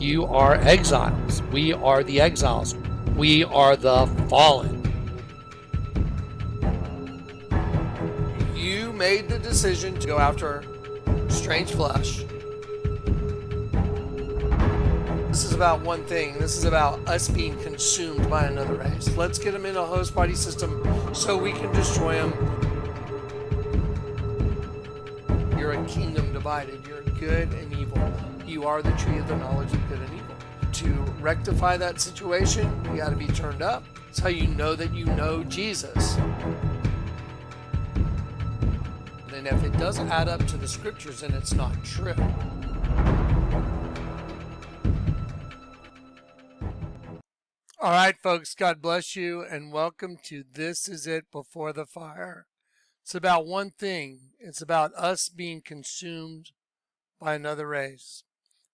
You are exiles. We are the exiles. We are the fallen. You made the decision to go after strange flesh. This is about one thing. This is about us being consumed by another race. Let's get them in a host body system so we can destroy them. You're a kingdom divided. You're good and evil. You are the tree of the knowledge of good and evil. To rectify that situation, you got to be turned up. It's how you know that you know Jesus. And if it doesn't add up to the scriptures, then it's not true. All right, folks, God bless you, and welcome to This Is It Before the Fire. It's about one thing. It's about us being consumed by another race.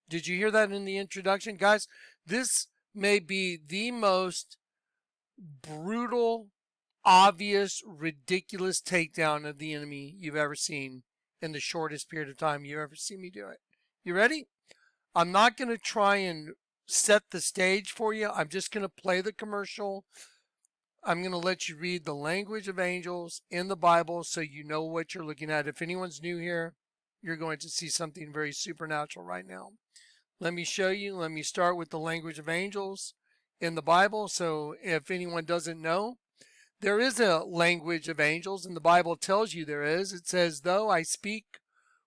Did you hear that in the introduction? Guys, this may be the most brutal, obvious, ridiculous takedown of the enemy you've ever seen in the shortest period of time you've ever seen me do it. You ready? I'm not going to try and set the stage for you. I'm just going to play the commercial. I'm going to let you read the language of angels in the Bible so you know what you're looking at. If anyone's new here, you're going to see something very supernatural right now. Let me show you. Let me start with the language of angels in the Bible. So if anyone doesn't know, there is a language of angels, and the Bible tells you there is. It says, though I speak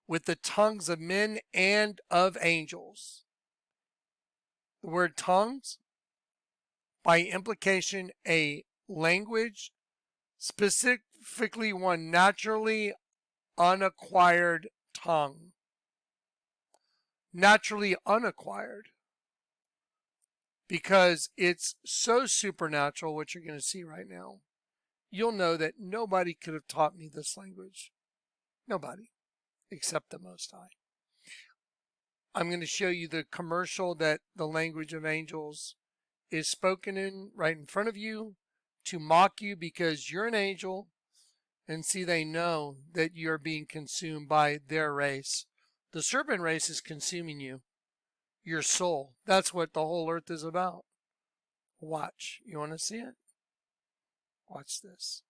with the tongues of men and of angels. The word tongues, by implication, a language, specifically one naturally unacquired tongue. Naturally unacquired. Because it's so supernatural, what you're going to see right now. You'll know that nobody could have taught me this language. Nobody. Except the Most High. I'm going to show you the commercial that the language of angels is spoken in right in front of you to mock you because you're an angel, and see, they know that you're being consumed by their race. The serpent race is consuming you, your soul. That's what the whole earth is about. Watch. You want to see it? Watch this.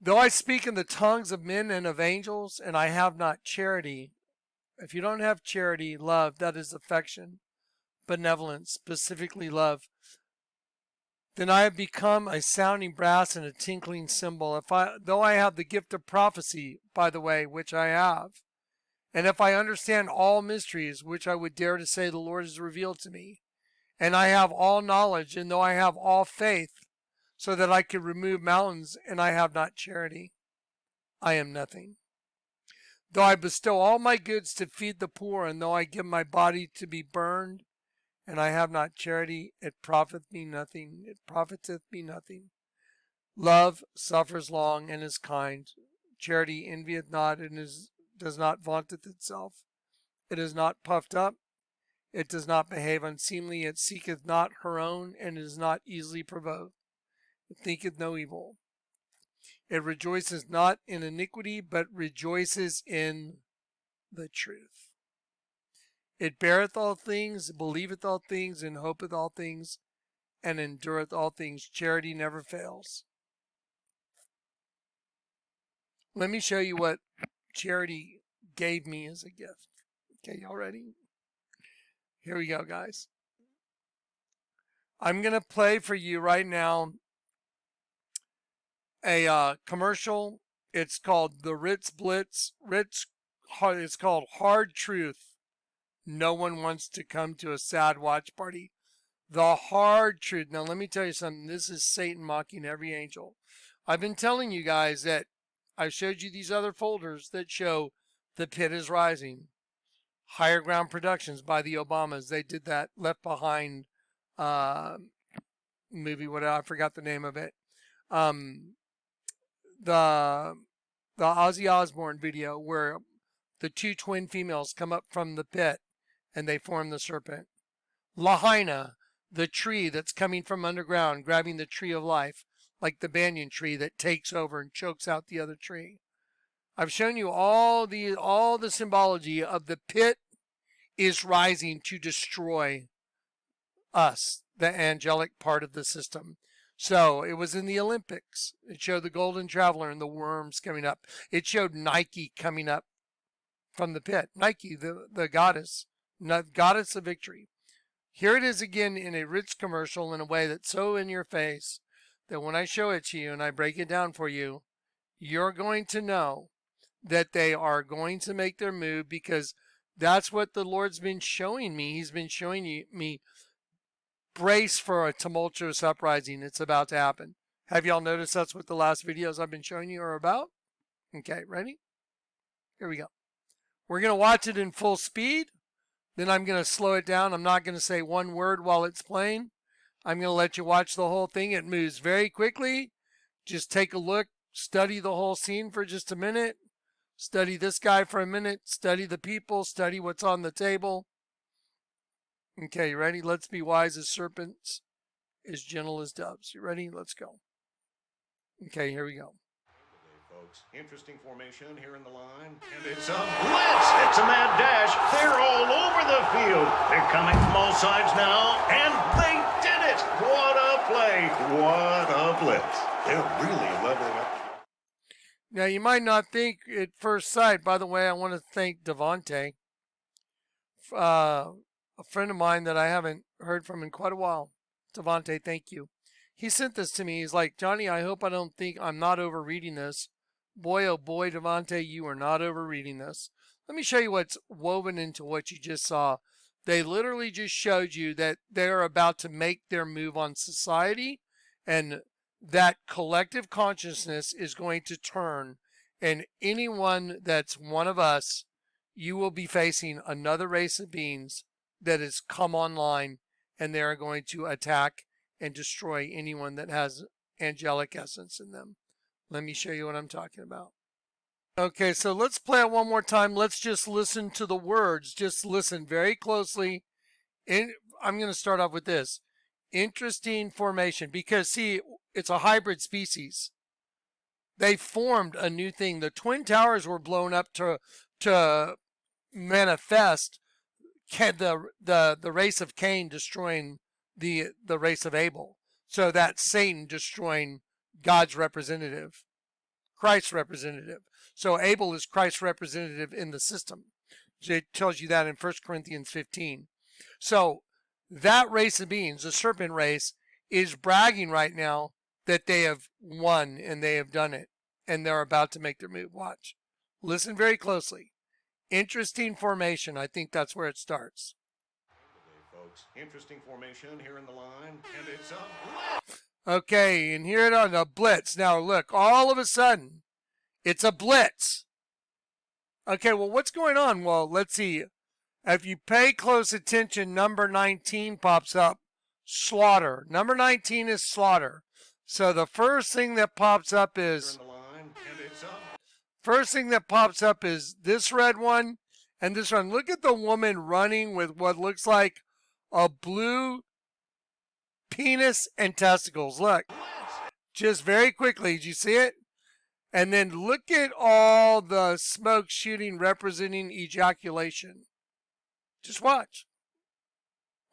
Though I speak in the tongues of men and of angels, and I have not charity. If you don't have charity, love, that is affection, benevolence, specifically love, then I have become a sounding brass and a tinkling cymbal. Though I have the gift of prophecy, by the way, which I have, and if I understand all mysteries, which I would dare to say the Lord has revealed to me, and I have all knowledge, and though I have all faith, so that I could remove mountains, and I have not charity, I am nothing. Though I bestow all my goods to feed the poor, and though I give my body to be burned, and I have not charity, it profiteth me nothing. It profiteth me nothing. Love suffers long and is kind. Charity envieth not and does not vaunteth itself. It is not puffed up. It does not behave unseemly. It seeketh not her own, and is not easily provoked. It thinketh no evil. It rejoices not in iniquity, but rejoices in the truth. It beareth all things, believeth all things, and hopeth all things, and endureth all things. Charity never fails. Let me show you what charity gave me as a gift. Okay, y'all ready? Here we go, guys. I'm going to play for you right now a commercial. It's called the Ritz Blitz. It's called Hard Truth. No one wants to come to a sad watch party. The hard truth. Now, let me tell you something. This is Satan mocking every angel. I've been telling you guys that I showed you these other folders that show the pit is rising. Higher Ground Productions by the Obamas. They did that Left Behind movie. I forgot the name of it. The Ozzy Osbourne video where the two twin females come up from the pit and they form the serpent. Lahaina, the tree that's coming from underground, grabbing the tree of life, like the banyan tree that takes over and chokes out the other tree. I've shown you all the symbology of the pit is rising to destroy us, the angelic part of the system. So it was in the Olympics. It showed the golden traveler and the worms coming up. It showed Nike coming up from the pit. Nike, the goddess, goddess of victory. Here it is again in a rich commercial in a way that's so in your face that when I show it to you and I break it down for you, you're going to know that they are going to make their move, because that's what the Lord's been showing me. He's been showing me, brace for a tumultuous uprising. It's about to happen. Have y'all noticed that's what the last videos I've been showing you are about? Okay, ready? Here we go. We're going to watch it in full speed. Then I'm going to slow it down. I'm not going to say one word while it's playing. I'm going to let you watch the whole thing. It moves very quickly. Just take a look. Study the whole scene for just a minute. Study this guy for a minute. Study the people. Study what's on the table. Okay, you ready? Let's be wise as serpents, as gentle as doves. You ready? Let's go. Okay, here we go. Folks, interesting formation here in the line, and it's a blitz. It's a mad dash. They're all over the field. They're coming from all sides now, and they did it. What a play. What a blitz. They're really leveling up. Now, you might not think at first sight, by the way, I want to thank Devontae, a friend of mine that I haven't heard from in quite a while. Devontae, thank you. He sent this to me. He's like, Johnny, I hope I don't think I'm not overreading this. Boy, oh boy, Devontae, you are not overreading this. Let me show you what's woven into what you just saw. They literally just showed you that they're about to make their move on society, and that collective consciousness is going to turn, and anyone that's one of us, you will be facing another race of beings that has come online, and they are going to attack and destroy anyone that has angelic essence in them. Let me show you what I'm talking about. Okay, so let's play it one more time. Let's just listen to the words. Just listen very closely. I'm going to start off with this. Interesting formation, because see, it's a hybrid species. They formed a new thing. The Twin Towers were blown up to manifest the race of Cain destroying the race of Abel. So that's Satan destroying God's representative, Christ's representative. So Abel is Christ's representative in the system. It tells you that in 1 Corinthians 15. So that race of beings, the serpent race, is bragging right now that they have won and they have done it. And they're about to make their move. Watch. Listen very closely. Interesting formation. I think that's where it starts. Folks, interesting formation here in the line, and it's a blitz. Okay, and here it is, a blitz. Now look, all of a sudden, it's a blitz. Okay, well, what's going on? Well, let's see. If you pay close attention, number 19 pops up. Slaughter. Number 19 is slaughter. So the first thing that pops up is this red one and this one. Look at the woman running with what looks like a blue penis and testicles. Look, just very quickly. Did you see it? And then look at all the smoke shooting representing ejaculation. Just watch.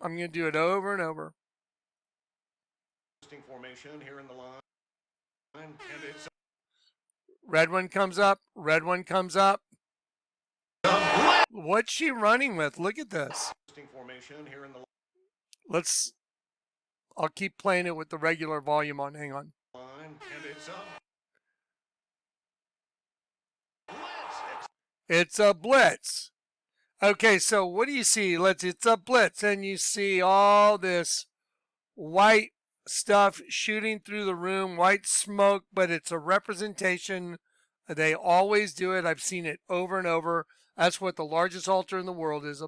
I'm going to do it over and over. Formation here in the line, and it's red one comes up. Red one comes up. What's she running with? Look at this. Formation here in the I'll keep playing it with the regular volume on. Hang on. Line, and it's a blitz. Okay, so what do you see? It's a blitz, and you see all this white stuff shooting through the room, white smoke, but it's a representation. They always do it. I've seen it over and over. That's what the largest altar in the world is.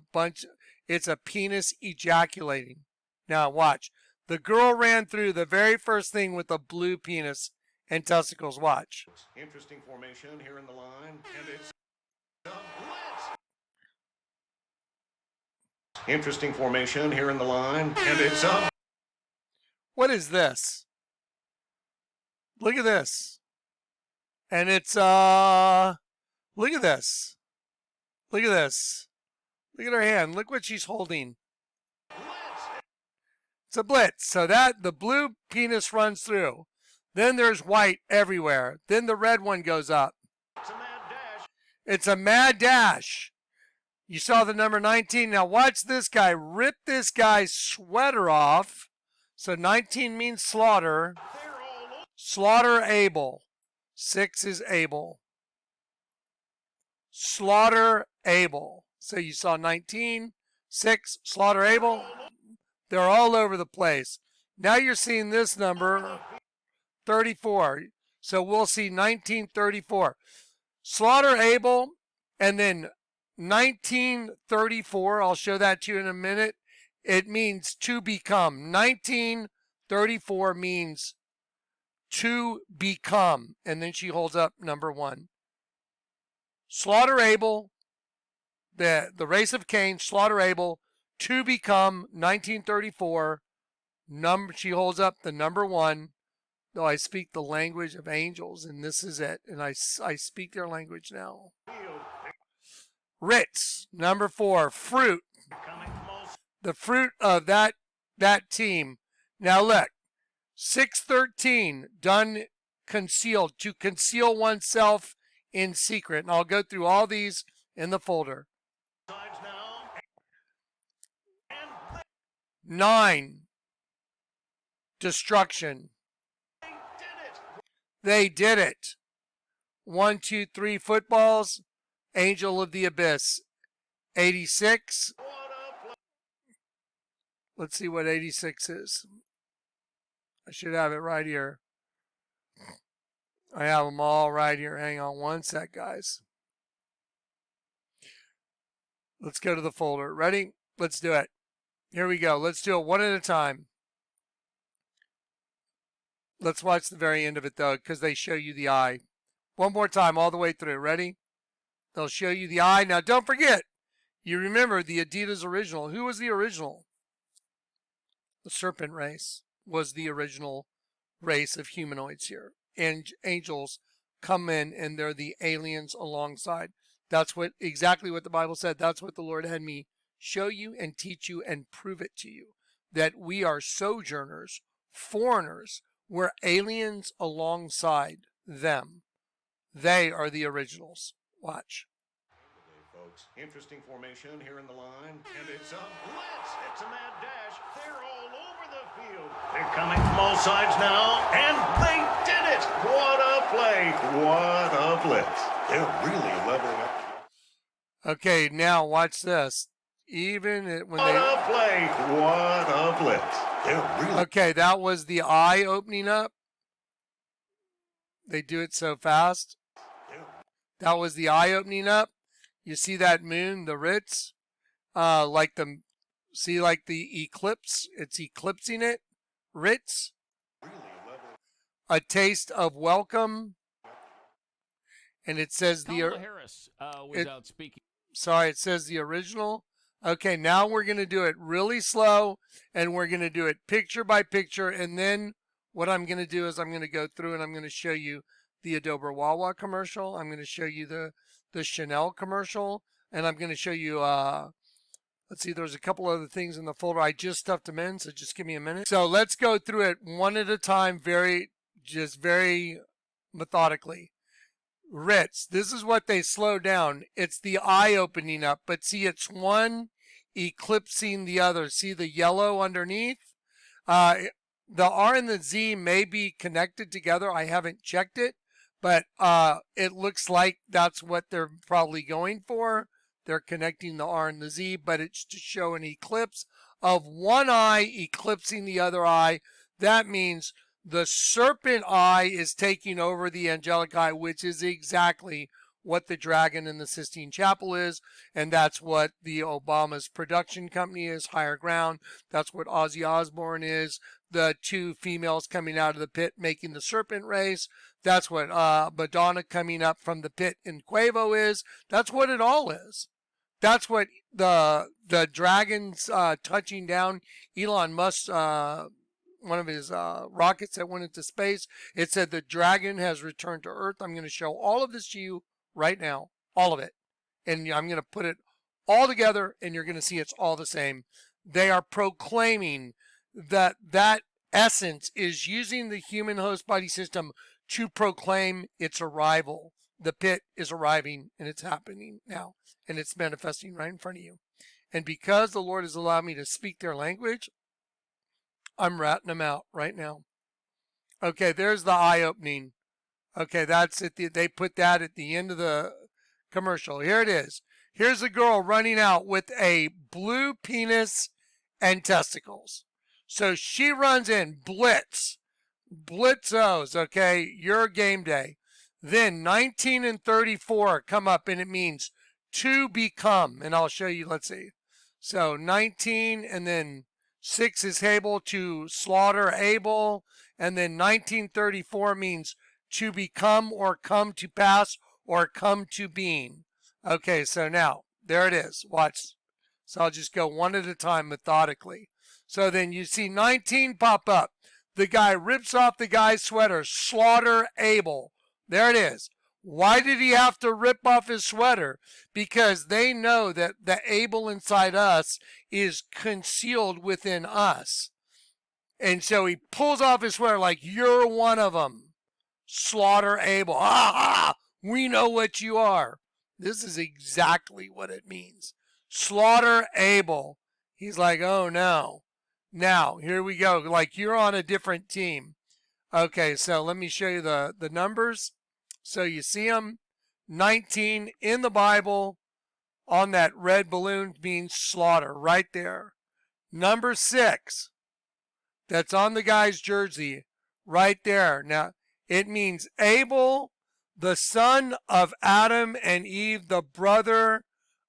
It's a penis ejaculating. Now watch. The girl ran through the very first thing with a blue penis and testicles. Watch. Interesting formation here in the line, and it's interesting formation here in the line, and it's up. What is this? Look at this. And it's look at this. Look at this. Look at her hand. Look what she's holding. It's a blitz. So that the blue penis runs through. Then there's white everywhere. Then the red one goes up. It's a mad dash. It's a mad dash. You saw the number 19. Now watch this guy rip this guy's sweater off. So 19 means slaughter. They're all over. Slaughter Abel. 6 is Abel. Slaughter Abel. So you saw 19, 6, slaughter Abel. They're all over the place. Now you're seeing this number, 34. So we'll see 1934. Slaughter Abel, and then 1934. I'll show that to you in a minute. It means to become. 1934 means to become. And then she holds up number 1. Slaughter Abel, the race of Cain, slaughter Abel, to become 1934. She holds up the number 1. Though I speak the language of angels, and this is it. And I speak their language now. Ritz, number 4, fruit. The fruit of that team. Now look, 613, done concealed, to conceal oneself in secret. And I'll go through all these in the folder. 9, destruction. They did it. 1, 2, 3 footballs. Angel of the Abyss. 86. Let's see what 86 is. I should have it right here. I have them all right here. Hang on one sec, guys. Let's go to the folder. Ready? Let's do it. Here we go. Let's do it one at a time. Let's watch the very end of it, though, because they show you the eye. One more time, all the way through. Ready? They'll show you the eye. Now, don't forget, you remember the Adidas original. Who was the original? The serpent race was the original race of humanoids here. And angels come in, and they're the aliens alongside. That's exactly what the Bible said. That's what the Lord had me show you and teach you and prove it to you. That we are sojourners, foreigners. We're aliens alongside them. They are the originals. Watch. Okay, folks. Interesting formation here in the line. And it's a blitz. It's a mad dash. They're all over the field. They're coming from all sides now. And they did it. What a play. What a blitz. They're really leveling up. Okay, now watch this. Even when what a play. What a blitz. They're really. Okay, that was the eye opening up. They do it so fast. That was the eye opening up. You see that moon, the Ritz? Like the eclipse? It's eclipsing it. Ritz. A taste of welcome. And it says Kamala Harris was out speaking. Sorry, it says the original. Okay, now we're going to do it really slow, and we're going to do it picture by picture, and then what I'm going to do is I'm going to go through and I'm going to show you the Adobe Wawa commercial. I'm going to show you the Chanel commercial, and I'm going to show you, let's see, there's a couple other things in the folder. I just stuffed them in, so just give me a minute. So let's go through it one at a time, very methodically. Ritz, this is what they slow down. It's the eye opening up, but see, it's one eclipsing the other. See the yellow underneath? The R and the Z may be connected together. I haven't checked it, but it looks like that's what they're probably going for. They're connecting the R and the Z, but it's to show an eclipse of one eye eclipsing the other eye. That means the serpent eye is taking over the angelic eye, which is exactly what the dragon in the Sistine Chapel is, and that's what the Obama's production company is, Higher Ground. That's what Ozzy Osbourne is, the 2 females coming out of the pit making the serpent race. That's what Madonna coming up from the pit in Quavo is. That's what it all is. That's what the dragons touching down Elon Musk, one of his rockets that went into space. It said the dragon has returned to Earth. I'm going to show all of this to you right now, all of it. And I'm going to put it all together, and you're going to see it's all the same. They are proclaiming that that essence is using the human host body system to proclaim its arrival. The pit is arriving, and it's happening now, and it's manifesting right in front of you. And because the Lord has allowed me to speak their language, I'm ratting them out right now. Okay, there's the eye opening. Okay, that's it. They put that at the end of the commercial. Here it is. Here's a girl running out with a blue penis and testicles. So she runs in, blitzos, okay, your game day. Then 19 and 34 come up, and it means to become. And I'll show you, let's see. So 19, and then 6 is able to slaughter Abel. And then 1934 means to become or come to pass or come to being. Okay, so now, there it is. Watch. So I'll just go one at a time methodically. So then you see 19 pop up. The guy rips off the guy's sweater. Slaughter Abel. There it is. Why did he have to rip off his sweater? Because they know that the Abel inside us is concealed within us. And so he pulls off his sweater like, you're one of them. Slaughter Abel. Ah, we know what you are. This is exactly what it means. Slaughter Abel. He's like, oh no. Now, here we go. Like you're on a different team. Okay, so let me show you the numbers. So you see them. 19 in the Bible on that red balloon means slaughter right there. Number 6. That's on the guy's jersey right there. Now, it means Abel, the son of Adam and Eve, the brother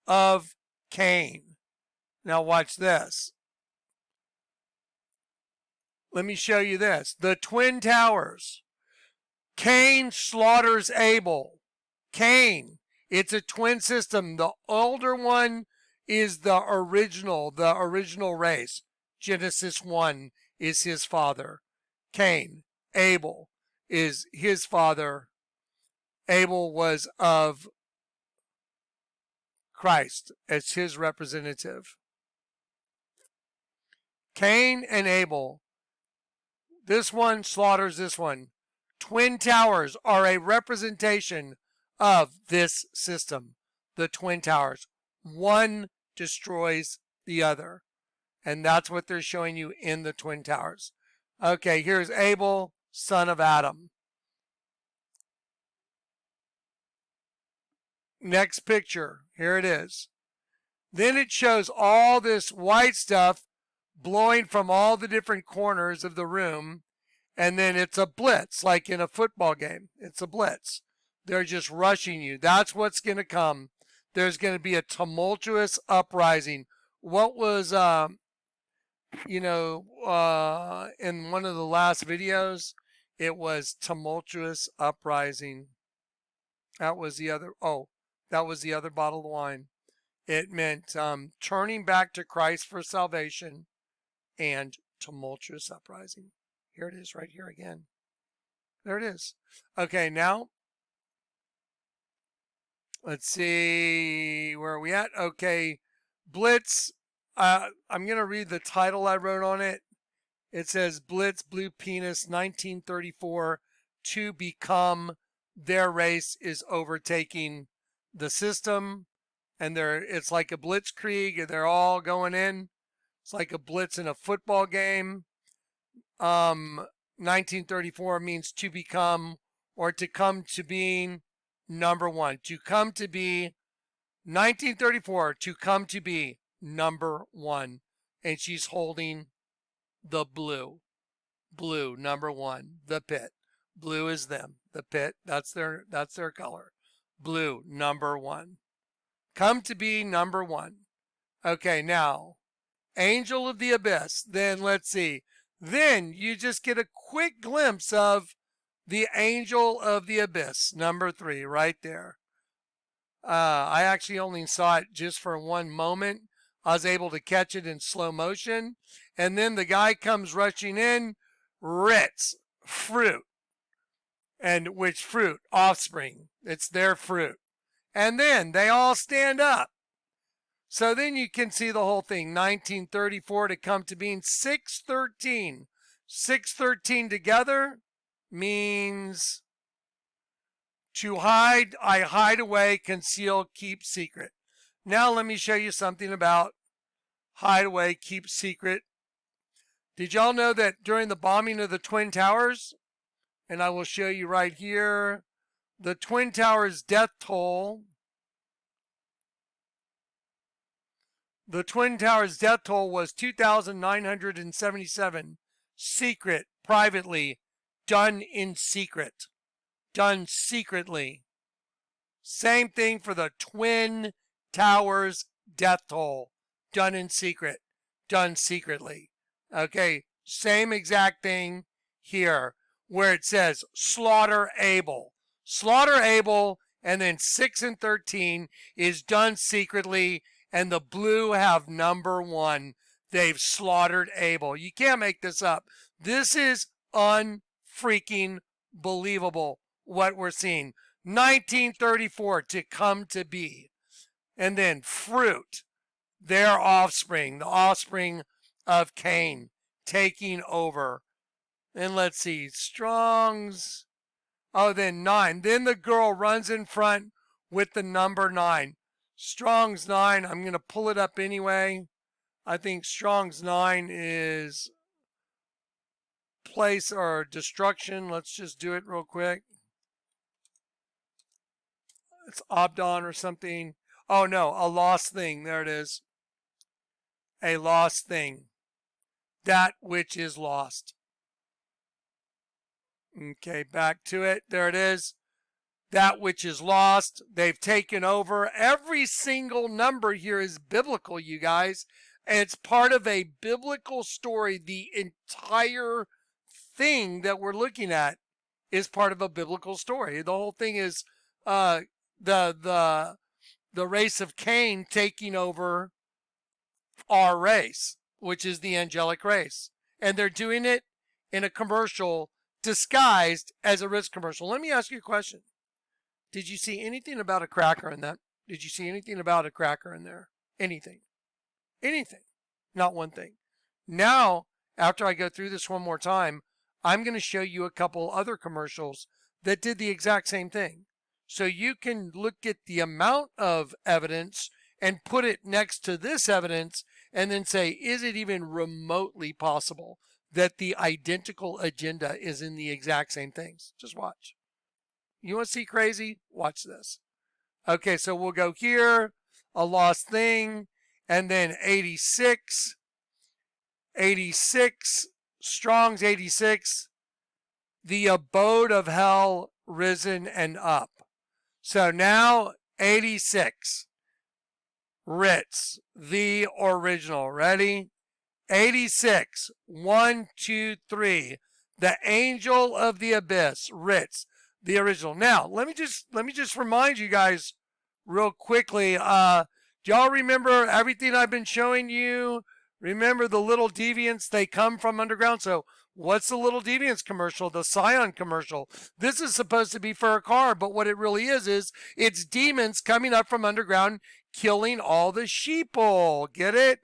of Cain. Now watch this. Let me show you this. The Twin Towers. Cain slaughters Abel. Cain. It's a twin system. The older one is the original race. Genesis 1 is his father. Cain. Abel is his father. Abel was of Christ as his representative. Cain and Abel. This one slaughters this one. Twin towers are a representation of this system. The Twin Towers. One destroys the other. And that's what they're showing you in the Twin Towers. Okay, here's Abel, son of Adam. Next picture. Here it is. Then it shows all this white stuff blowing from all the different corners of the room. And then it's a blitz, like in a football game. It's a blitz. They're just rushing you. That's what's going to come. There's going to be a tumultuous uprising. What was, in one of the last videos, it was tumultuous uprising. That was the other bottle of wine. It meant turning back to Christ for salvation and tumultuous uprising. Here it is right here again. There it is. Okay, now let's see, where are we at? Okay, Blitz. I'm going to read the title I wrote on it. It says Blitz Blue Penis 1934 to become. Their race is overtaking the system. And it's like a blitzkrieg. They're all going in. It's like a blitz in a football game. 1934 means to become or to come to being number one. To come to be, 1934, to come to be number one. And she's holding the blue. Blue, number one, the pit. Blue is them. The pit, that's their color. Blue, number one. Come to be number one. Okay, now, Angel of the Abyss. Then let's see. Then you just get a quick glimpse of the Angel of the Abyss, number 3, right there. I actually only saw it just for one moment. I was able to catch it in slow motion. And then the guy comes rushing in, Ritz, fruit. And which fruit? Offspring. It's their fruit. And then they all stand up. So then you can see the whole thing. 1934 to come to being 613. 613 together means to hide, I hide away, conceal, keep secret. Now let me show you something about hide away, keep secret. Did y'all know that during the bombing of the Twin Towers, and I will show you right here, the Twin Towers death toll, the Twin Towers death toll was 2,977. Secret, privately, done in secret. Done secretly. Same thing for the Twin Towers death toll. Done in secret. Done secretly. Okay, same exact thing here where it says slaughter Abel. Slaughter Abel, and then 6 and 13 is done secretly, and the blue have number 1. They've slaughtered Abel. You can't make this up. This is unfreaking believable what we're seeing. 1934 to come to be. And then fruit, their offspring, the offspring of Cain, taking over. And let's see, Strong's, oh, then 9. Then the girl runs in front with the number 9. Strong's 9, I'm going to pull it up anyway. I think Strong's 9 is place or destruction. Let's just do it real quick. It's Abdon or something. Oh no, a lost thing. There it is. A lost thing. That which is lost. Okay, back to it. There it is. That which is lost. They've taken over. Every single number here is biblical, you guys. And it's part of a biblical story. The entire thing that we're looking at is part of a biblical story. The whole thing is the race of Cain taking over our race, which is the angelic race. And they're doing it in a commercial disguised as a Ritz commercial. Let me ask you a question. Did you see anything about a cracker in that? Did you see anything about a cracker in there? Anything? Anything? Not one thing. Now, after I go through this one more time, I'm going to show you a couple other commercials that did the exact same thing. So you can look at the amount of evidence and put it next to this evidence and then say, is it even remotely possible that the identical agenda is in the exact same things? Just watch. You want to see crazy? Watch this. Okay, so we'll go here, a lost thing, and then 86, Strong's 86, the abode of hell risen and up. So now 86, Ritz, the original. Ready? 86, 1, 2, 3, the angel of the abyss, Ritz, the original. Now, let me just remind you guys real quickly. Do y'all remember everything I've been showing you? Remember the little deviants, they come from underground. So what's the little deviants commercial? The Scion commercial. This is supposed to be for a car, but what it really is it's demons coming up from underground, killing all the sheeple. Get it?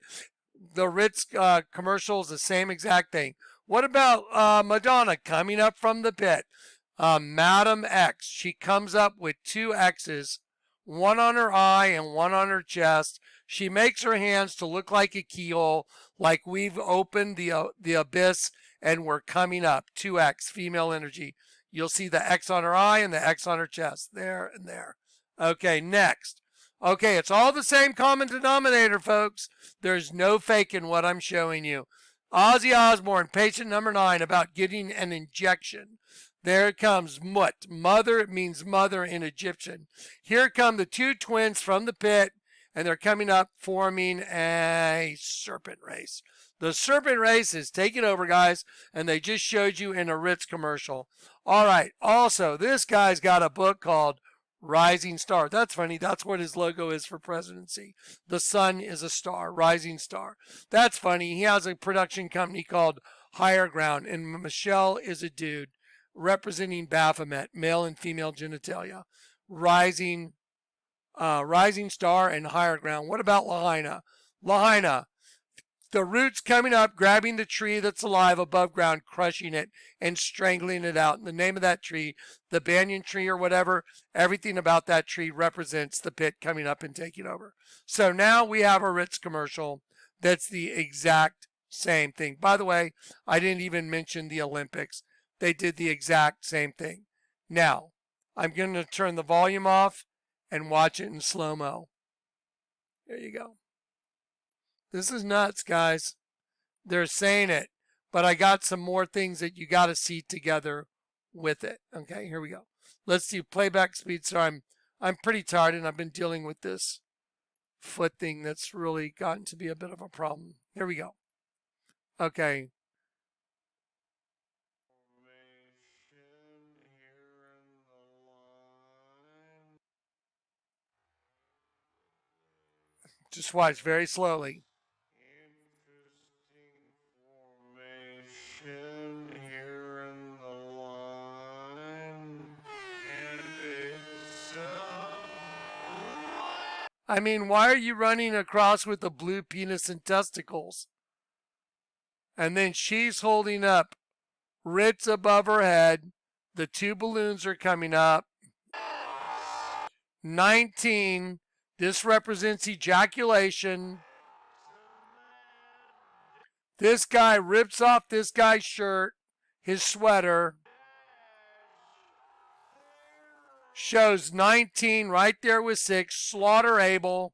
The Ritz commercial is the same exact thing. What about Madonna coming up from the pit? Madam X, she comes up with 2 X's, one on her eye and one on her chest. She makes her hands to look like a keyhole, like we've opened the abyss and we're coming up. 2X, female energy. You'll see the X on her eye and the X on her chest. There and there. Okay, next. Okay, it's all the same common denominator, folks. There's no faking what I'm showing you. Ozzy Osbourne, patient number 9, about getting an injection. There it comes, Mut. Mother, it means mother in Egyptian. Here come the 2 twins from the pit, and they're coming up, forming a serpent race. The serpent race is taking over, guys, and they just showed you in a Ritz commercial. All right, also, this guy's got a book called Rising Star. That's funny. That's what his logo is for presidency. The sun is a star, rising star. That's funny. He has a production company called Higher Ground, and Michelle is a dude representing Baphomet, male and female genitalia. Rising Rising Star, and Higher Ground. What about Lahaina? Lahaina, the roots coming up, grabbing the tree that's alive above ground, crushing it, and strangling it out. And the name of that tree, the banyan tree or whatever, everything about that tree represents the pit coming up and taking over. So now we have a Ritz commercial that's the exact same thing. By the way, I didn't even mention the Olympics. They did the exact same thing. Now, I'm going to turn the volume off and watch it in slow-mo. There you go. This is nuts, guys. They're saying it, but I got some more things that you got to see together with it. Okay, here we go. Let's do playback speed. So I'm pretty tired, and I've been dealing with this foot thing that's really gotten to be a bit of a problem. Here we go. Okay. Just watch very slowly. Here in the line, and it's I mean, why are you running across with the blue penis and testicles? And then she's holding up Ritz above her head. The two balloons are coming up. 19. This represents ejaculation. This guy rips off this guy's shirt, his sweater. Shows 19 right there with 6. Slaughter Abel.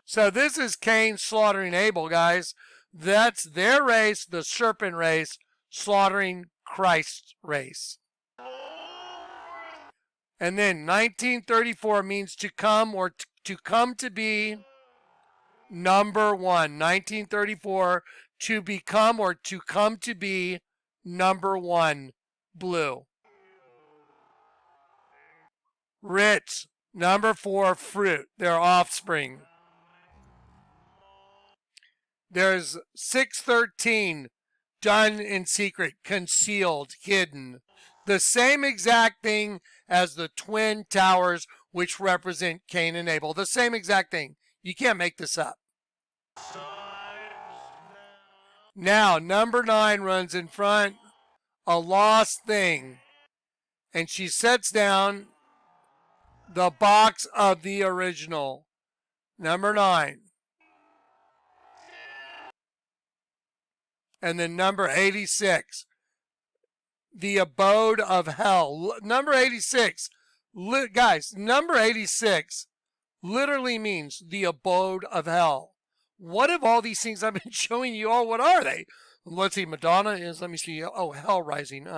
So this is Cain slaughtering Abel, guys. That's their race, the serpent race, slaughtering Christ's race. And then 1934 means to come or to come to be number one. 1934, to become or to come to be number one. Blue. Ritz, number 4, fruit, their offspring. There's 613, done in secret, concealed, hidden. The same exact thing as the twin towers, which represent Cain and Abel. The same exact thing. You can't make this up. Now, number 9 runs in front, a lost thing. And she sets down the box of the original. Number 9. And then number 86. The abode of hell. Number 86. Guys, number 86 literally means the abode of hell. What of all these things I've been showing you all, what are they? Let's see, Madonna is, let me see, oh, Hell Rising.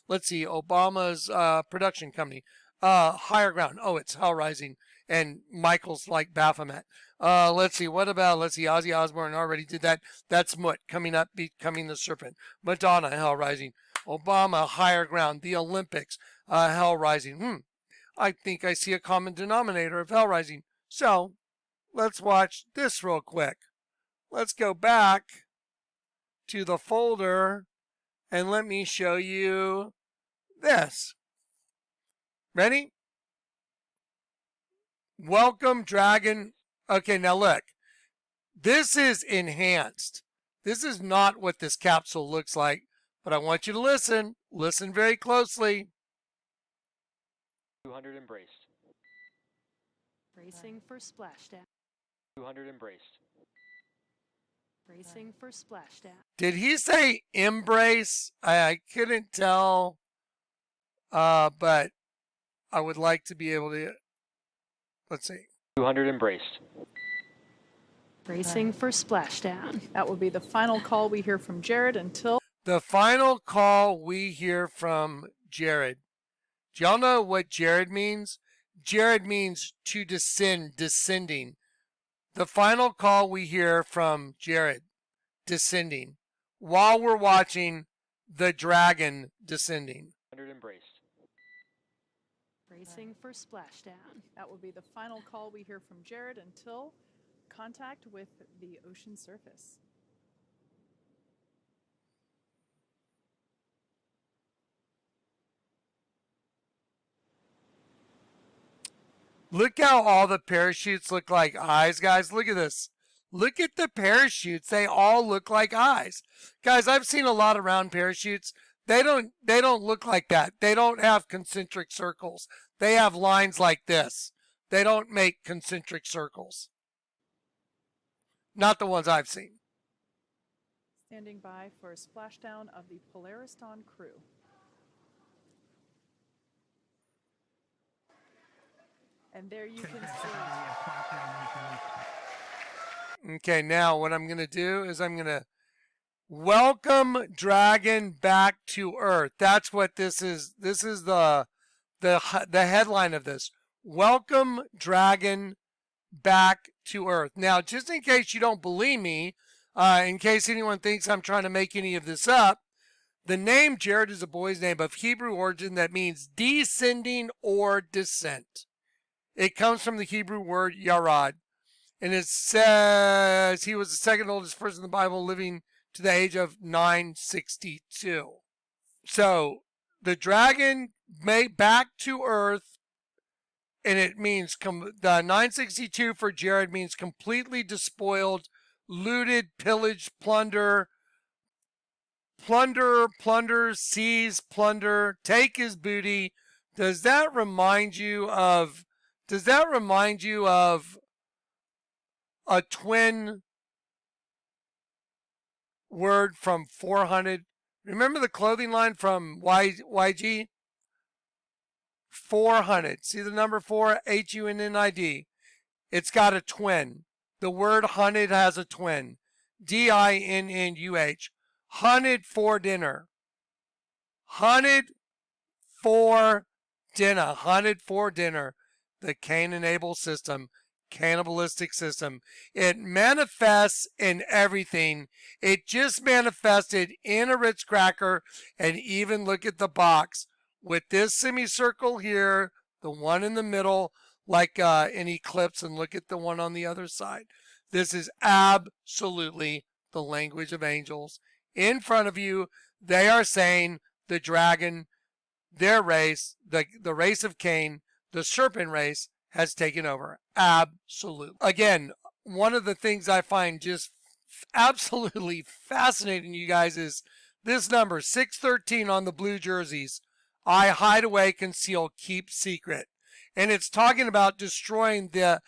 Let's see, Obama's production company. Higher Ground. Oh, it's Hell Rising. And Michael's like Baphomet. Let's see, Ozzy Osbourne already did that. That's Mut coming up, becoming the serpent. Madonna, Hell Rising. Obama, Higher Ground. The Olympics, Hell Rising. I think I see a common denominator of Hell Rising. So, let's watch this real quick. Let's go back to the folder and let me show you this. Ready? Welcome, Dragon. Okay, now look. This is enhanced. This is not what this capsule looks like, but I want you to listen. Listen very closely. 200 embraced. Bracing for splashdown. 200 embraced. Bracing for splashdown. Did he say embrace? I couldn't tell, but I would like to be able to. Let's see. 200 embraced. Bracing for splashdown. That will be the final call we hear from Jared until The final call we hear from Jared. Do y'all know what Jared means? Jared means to descend, descending. The final call we hear from Jared, descending, while we're watching the dragon descending. 100 embraced. Bracing for splashdown. that will be the final call we hear from Jared until contact with the ocean surface. Look how all the parachutes look like eyes, guys. Look at this. Look at the parachutes. They all look like eyes. Guys, I've seen a lot of round parachutes. They don't look like that. They don't have concentric circles. They have lines like this. They don't make concentric circles. Not the ones I've seen. Standing by for a splashdown of the Polaris Dawn crew. And there you can see. Okay, now what I'm going to do is I'm going to welcome Dragon back to Earth. That's what this is. This is the headline of this. Welcome Dragon back to Earth. Now, just in case you don't believe me, in case anyone thinks I'm trying to make any of this up, the name Jared is a boy's name of Hebrew origin that means descending or descent. It comes from the Hebrew word yarad. And it says he was the second oldest person in the Bible, living to the age of 962. So the dragon made back to Earth, and it means the 962 for Jared means completely despoiled, looted, pillaged, plunder, seize, plunder, take his booty. Does that remind you of a twin word from 400? Remember the clothing line from YG? 400. See the number 4? HUNNID. It's got a twin. The word hunted has a twin. DINNUH. Hunted for dinner. Hunted for dinner. Hunted for dinner. The Cain and Abel system. Cannibalistic system. It manifests in everything. It just manifested in a Ritz cracker. And even look at the box with this semicircle here, the one in the middle, like an eclipse, and look at the one on the other side. This is absolutely the language of angels. In front of you, they are saying the dragon, their race, the race of Cain, the serpent race, has taken over. Absolutely. Again, one of the things I find just absolutely fascinating, you guys, is this number 613 on the blue jerseys. I hide away, conceal, keep secret. And it's talking about destroying the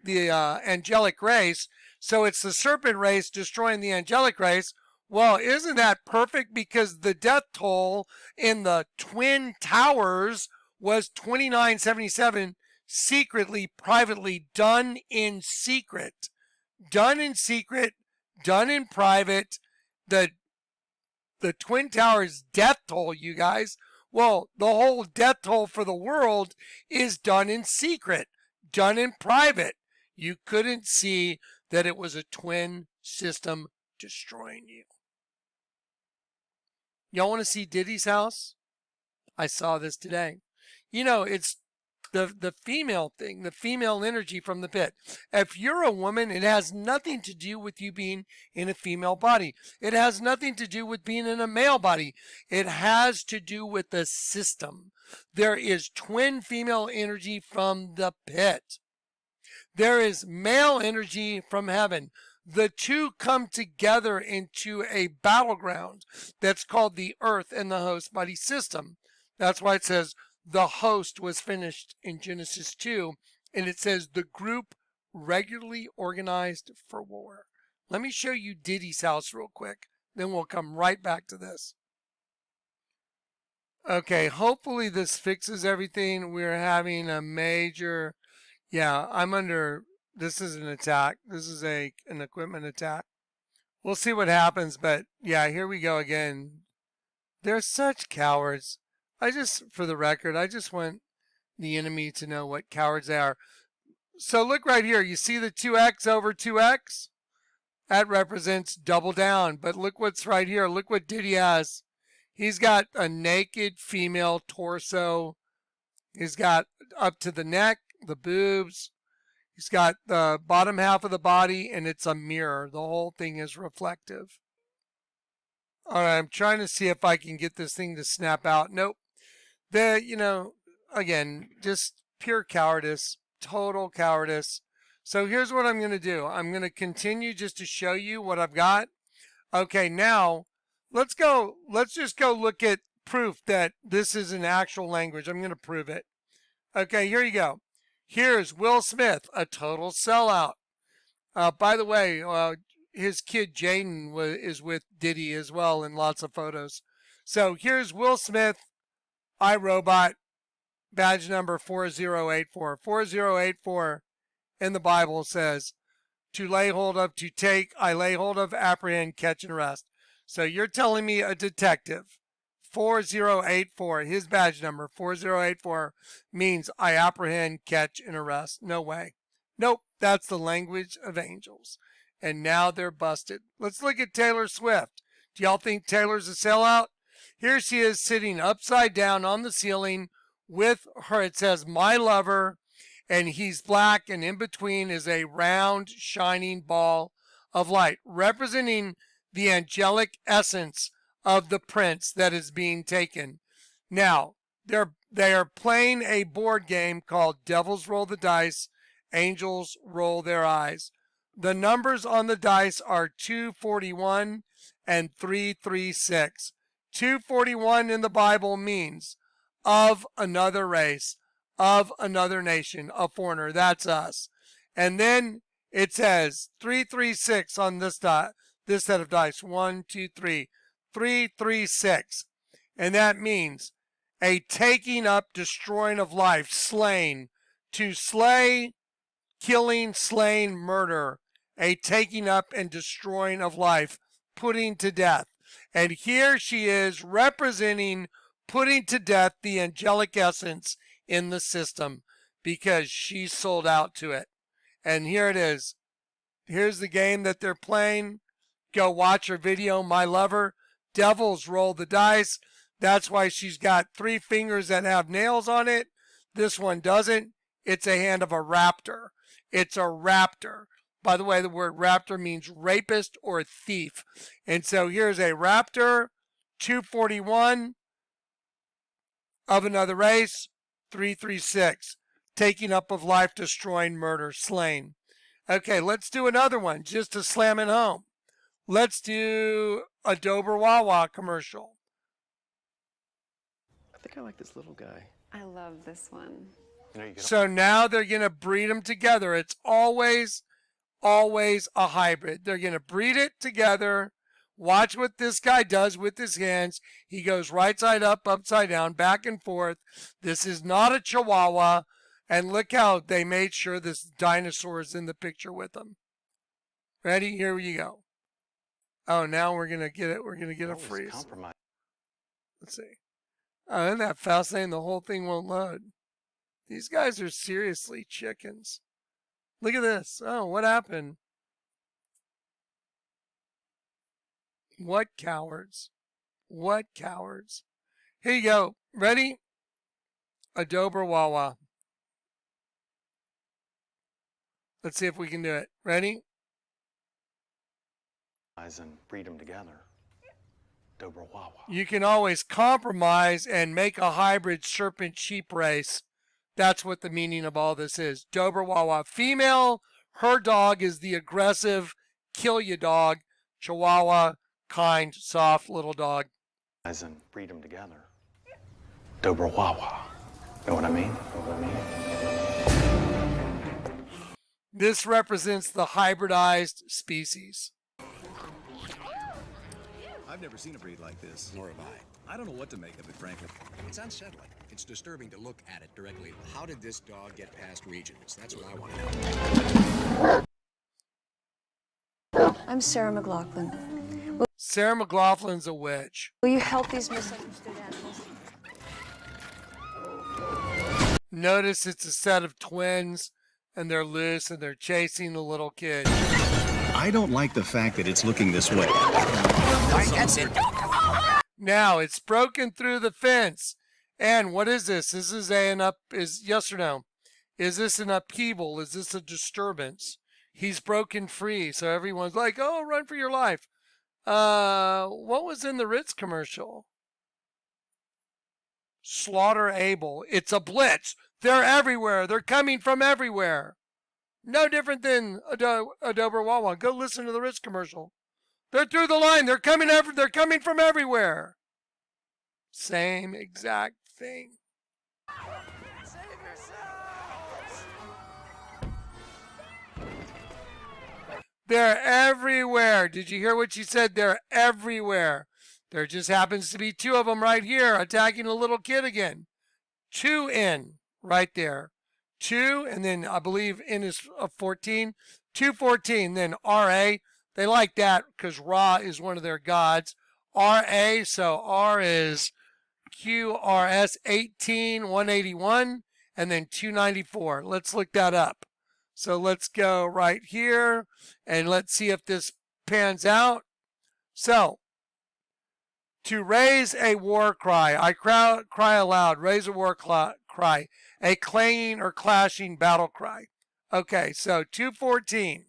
angelic race. So it's the serpent race destroying the angelic race. Well, isn't that perfect? Because the death toll in the Twin Towers was 2977, secretly, privately, done in secret. Done in secret, done in private. The Twin Towers death toll, you guys. Well, the whole death toll for the world is done in secret, done in private. You couldn't see that it was a twin system destroying you. Y'all want to see Diddy's house? I saw this today. You know, it's the female thing, the female energy from the pit. If you're a woman, it has nothing to do with you being in a female body. It has nothing to do with being in a male body. It has to do with the system. There is twin female energy from the pit. There is male energy from heaven. The two come together into a battleground that's called the earth and the host body system. That's why it says the host was finished in Genesis 2, and it says the group regularly organized for war. Let me show you Diddy's house real quick, then we'll come right back to this. Okay, hopefully this fixes everything. We're having a major, this is an attack. This is an equipment attack. We'll see what happens, but yeah, here we go again. They're such cowards. For the record, I just want the enemy to know what cowards they are. So look right here. You see the 2x over 2x? That represents double down. But look what's right here. Look what Diddy has. He's got a naked female torso. He's got up to the neck, the boobs. He's got the bottom half of the body, and it's a mirror. The whole thing is reflective. All right, I'm trying to see if I can get this thing to snap out. Nope. Again, just Pure cowardice, total cowardice. So here's what I'm going to do. I'm going to continue just to show you what I've got. Okay, now let's just go look at proof that this is an actual language. I'm going to prove it. Okay, here you go. Here's Will Smith, a total sellout. By the way, his kid Jaden is with Diddy as well in lots of photos. So here's Will Smith, iRobot, badge number 4084. 4084 in the Bible says, to lay hold of, to take, I lay hold of, apprehend, catch, and arrest. So you're telling me a detective, 4084, his badge number, 4084, means I apprehend, catch, and arrest. No way. Nope, that's the language of angels. And now they're busted. Let's look at Taylor Swift. Do y'all think Taylor's a sellout? Here she is sitting upside down on the ceiling with her, it says, my lover, and he's black, and in between is a round, shining ball of light, representing the angelic essence of the prince that is being taken. Now, they are playing a board game called Devils Roll the Dice, Angels Roll Their Eyes. The numbers on the dice are 241 and 336. 241 in the Bible means of another race, of another nation, a foreigner. That's us. And then it says 336 on this set of dice. 1, 2, 3. 336. And that means a taking up, destroying of life, slain. To slay, killing, slain, murder. A taking up and destroying of life, putting to death. And here she is representing putting to death the angelic essence in the system because she sold out to it. And here it is. Here's the game that they're playing. Go watch her video, My Lover. Devils Roll the Dice. That's why she's got 3 fingers that have nails on it. This one doesn't. It's a hand of a raptor. It's a raptor. By the way, the word raptor means rapist or thief. And so here's a raptor, 241, of another race, 336, taking up of life, destroying, murder, slain. Okay, let's do another one just to slam it home. Let's do a Dober Wawa commercial. I think I like this little guy. I love this one. So now they're going to breed them together. It's always a hybrid. They're going to breed it together. Watch what this guy does with his hands. He goes right side up, upside down, back and forth. This is not a Chihuahua. And look how they made sure this dinosaur is in the picture with them. Ready? Here you go. Oh, now we're going to get it. We're going to get a freeze. Let's see. Oh, isn't that fascinating? The whole thing won't load. These guys are seriously chickens. Look at this. Oh, what happened? What cowards. What cowards. Here you go. Ready? A Dober Wawa. Let's see if we can do it. Ready? And breed them together. Dober Wawa. You can always compromise and make a hybrid serpent sheep race. That's what the meaning of all this is. Dober Wawa. Female, her dog is the aggressive, kill you dog. Chihuahua, kind, soft little dog. And breed them together. Dober Wawa. Know what I mean? This represents the hybridized species. I've never seen a breed like this. Nor have I. I don't know what to make of it, frankly. It's unsettling. It's disturbing to look at it directly. How did this dog get past regions? That's what I want to know. I'm Sarah McLaughlin. Sarah McLaughlin's a witch. Will you help these misunderstood animals? Notice it's a set of twins, and they're loose, and they're chasing the little kid. I don't like the fact that it's looking this way. That's it. Now, it's broken through the fence. And what is this? This is yes or no? Is this an upheaval? Is this a disturbance? He's broken free. So everyone's like, oh, run for your life. What was in the Ritz commercial? slaughter Abel. It's a blitz. They're everywhere. They're coming from everywhere. No different than Adobe Wawa. Go listen to the Ritz commercial. They're through the line. They're coming from everywhere. Same exact thing. Save yourselves. They're everywhere. Did you hear what she said? They're everywhere. There just happens to be two of them right here attacking a little kid again. 2 in right there. 2, and then I believe N is 14. 214. Then RA. They like that because Ra is one of their gods. RA, so R is QRS 18181 and then 294. Let's look that up. So let's go right here and let's see if this pans out. So, to raise a war cry, I cry aloud, raise a war cry, a clanging or clashing battle cry. Okay, so 214.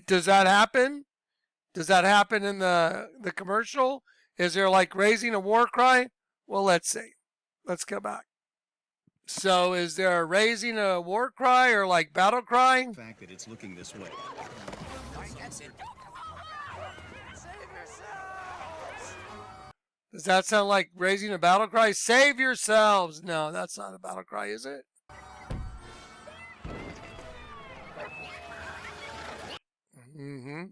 Does that happen? Does that happen in the commercial? Is there like raising a war cry? Well, let's see. Let's go back. So is there raising a war cry or like battle cry? The fact that it's looking this way. Save yourselves. Does that sound like raising a battle cry? Save yourselves. No, that's not a battle cry, is it? Mm-hmm.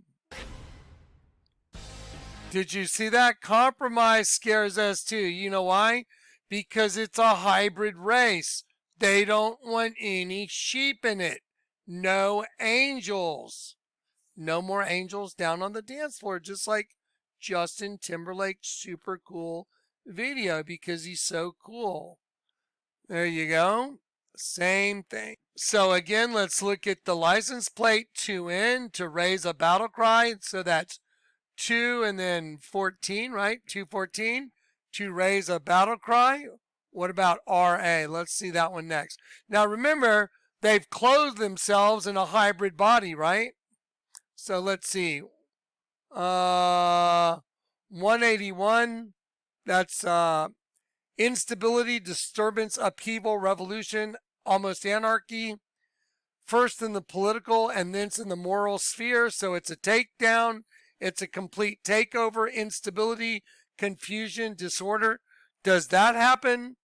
Did you see that? Compromise scares us too. You know why? Because it's a hybrid race. They don't want any sheep in it. No angels. No more angels down on the dance floor, just like Justin Timberlake's super cool video because he's so cool. There you go. Same thing. So again, let's look at the license plate 2N to raise a battle cry. So that's 2 and then 14, right? 214 to raise a battle cry. What about RA? Let's see that one next. Now remember, they've clothed themselves in a hybrid body, right? So let's see. 181, that's instability, disturbance, upheaval, revolution, almost anarchy. First in the political and then in the moral sphere. So it's a takedown. It's a complete takeover, instability, confusion, disorder. Does that happen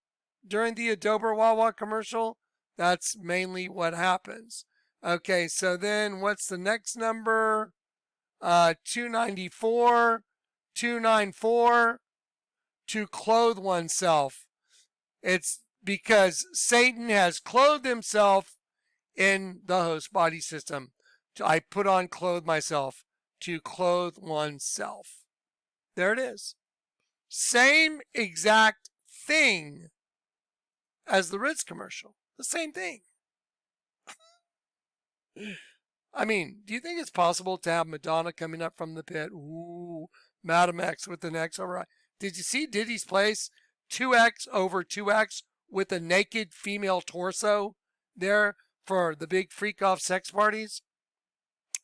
during the Adobe Wawa commercial? That's mainly what happens. Okay, so then what's the next number? 294, 294, to clothe oneself. It's because Satan has clothed himself in the host body system. I put on clothe myself, to clothe oneself. There it is. Same exact thing as the Ritz commercial. The same thing. I mean, do you think it's possible to have Madonna coming up from the pit? Ooh, Madam X with an X over. Did you see Diddy's place? 2X over 2X with a naked female torso there for the big freak off sex parties.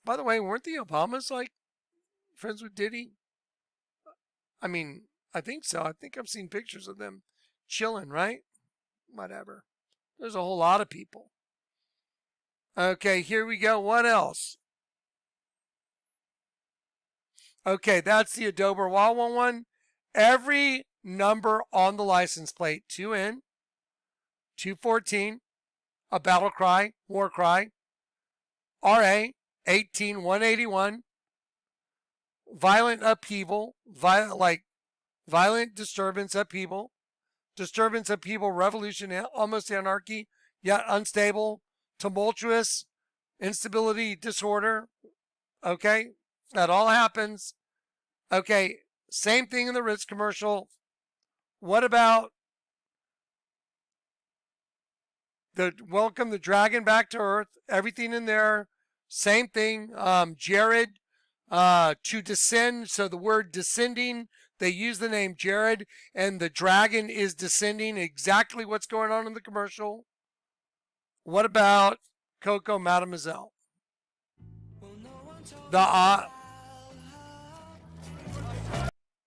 By the way, weren't the Obamas like friends with Diddy? I mean, I think so. I think I've seen pictures of them chilling, right? Whatever. There's a whole lot of people. Okay, here we go. What else? Okay, that's the Adobe Wawa one. Every number on the license plate, 2N, 214, a battle cry, war cry, RA, 18181, violent upheaval, violent disturbance, upheaval, revolution, almost anarchy, yet unstable, tumultuous, instability, disorder. Okay, that all happens. Okay, same thing in the Ritz commercial. What about the welcome the dragon back to earth? Everything in there, same thing. Jared, to descend. So the word descending, they use the name Jared, and the dragon is descending. Exactly what's going on in the commercial. What about Coco Mademoiselle?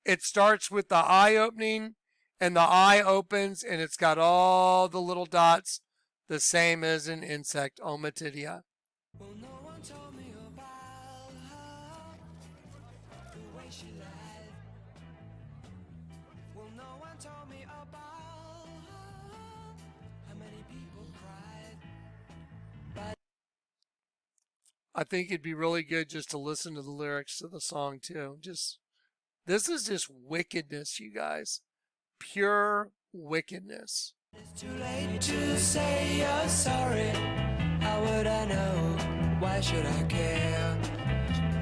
It starts with the eye opening And the eye opens and it's got all the little dots, the same as an insect, Omatidia. Well, no one told me about her, the way she lied. Well, no one told me about her, how many people cried. I think it'd be really good just to listen to the lyrics to the song too. This is just wickedness, you guys. Pure wickedness. It's too late to say you're sorry. How would I know? Why should I care?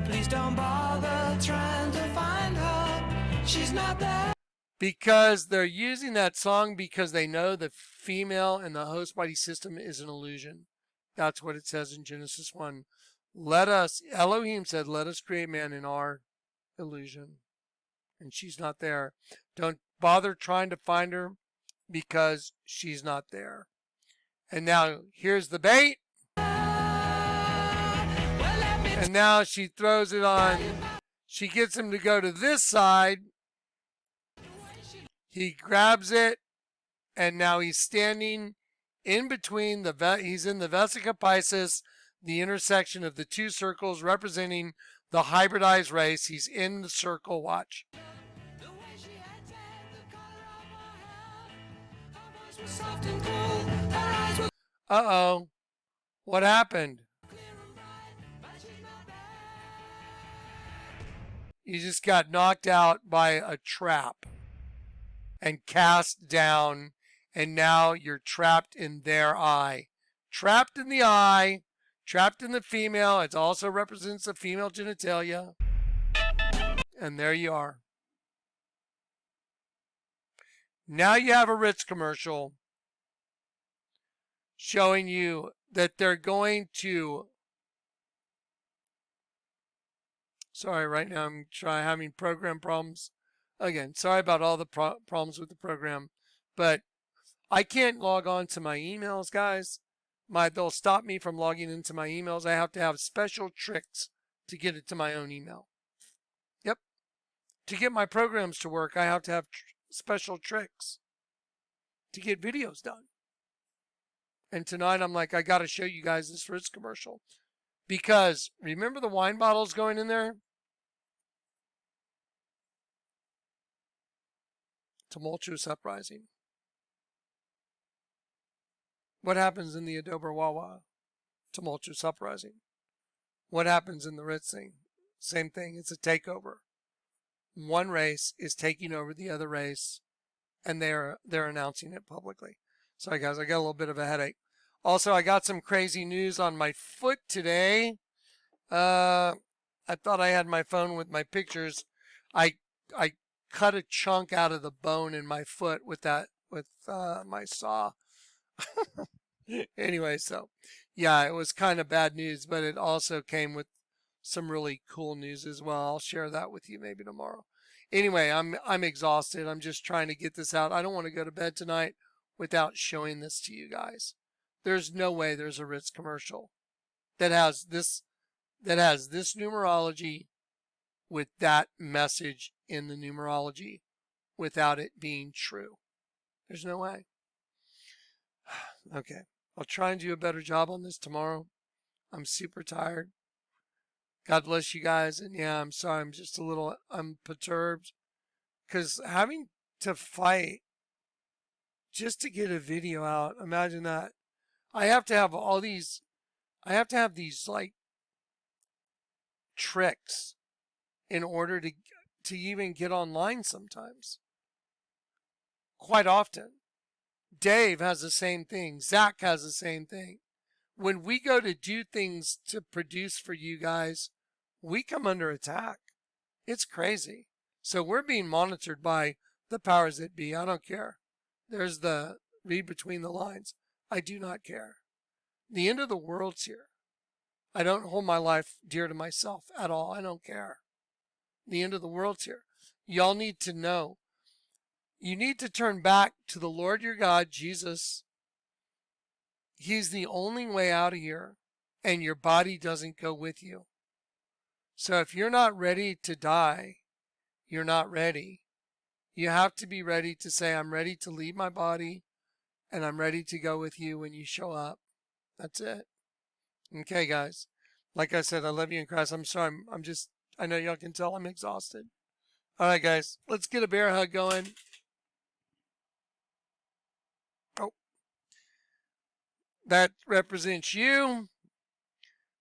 Please don't bother trying to find her. She's not there. Because they're using that song because they know the female in the host body system is an illusion. That's what it says in Genesis 1. Elohim said, let us create man in our illusion. And she's not there. Don't bother trying to find her because she's not there. And now here's the bait. And now she throws it on. She gets him to go to this side. He grabs it. And now he's standing in between he's in the Vesica Piscis, the intersection of the two circles representing the hybridized race. He's in the circle. Watch. Uh-oh. What happened? You just got knocked out by a trap and cast down, and now you're trapped in their eye. Trapped in the eye, trapped in the female. It also represents the female genitalia. And there you are. Now you have a Ritz commercial showing you that they're going to... Sorry, right now I'm having program problems. Again, sorry about all the problems with the program. But I can't log on to my emails, guys. They'll stop me from logging into my emails. I have to have special tricks to get it to my own email. Yep. To get my programs to work, I have to have special tricks to get videos done. And tonight I'm like, I got to show you guys this Ritz commercial. Because remember the wine bottles going in there? Tumultuous uprising. What happens in the Adobe Wawa? Tumultuous uprising. What happens in the Ritz thing? Same thing. It's a takeover. One race is taking over the other race, and they're announcing it publicly. Sorry guys, I got a little bit of a headache. Also, I got some crazy news on my foot today. I thought I had my phone with my pictures. I cut a chunk out of the bone in my foot with my saw. Anyway, so yeah, it was kind of bad news, but it also came with some really cool news as well. I'll share that with you maybe tomorrow. Anyway, I'm exhausted. I'm just trying to get this out. I don't want to go to bed tonight without showing this to you guys. There's no way there's a Ritz commercial that has this numerology with that message in the numerology without it being true. There's no way. Okay. I'll try and do a better job on this tomorrow. I'm super tired. God bless you guys. And yeah, I'm sorry. I'm perturbed because having to fight just to get a video out. Imagine that. I have to have these like tricks in order to even get online sometimes. Quite often. Dave has the same thing. Zach has the same thing. When we go to do things to produce for you guys, we come under attack. It's crazy. So we're being monitored by the powers that be. I don't care. There's the read between the lines. I do not care. The end of the world's here. I don't hold my life dear to myself at all. I don't care. The end of the world's here. Y'all need to know. You need to turn back to the Lord your God, Jesus. He's the only way out of here, and your body doesn't go with you. So if you're not ready to die, you're not ready. You have to be ready to say, I'm ready to leave my body and I'm ready to go with you when you show up. That's it. Okay, guys. Like I said, I love you in Christ. I'm sorry. I know y'all can tell I'm exhausted. All right, guys. Let's get a bear hug going. Oh. That represents you.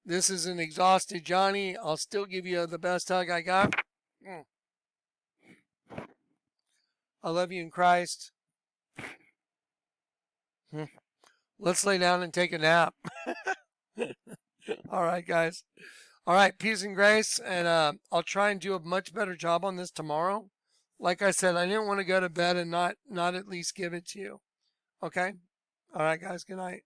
This is an exhausted Johnny. I'll still give you the best hug I got. I love you in Christ. Let's lay down and take a nap. All right, guys. All right, peace and grace. And I'll try and do a much better job on this tomorrow. Like I said, I didn't want to go to bed and not at least give it to you. Okay? All right, guys. Good night.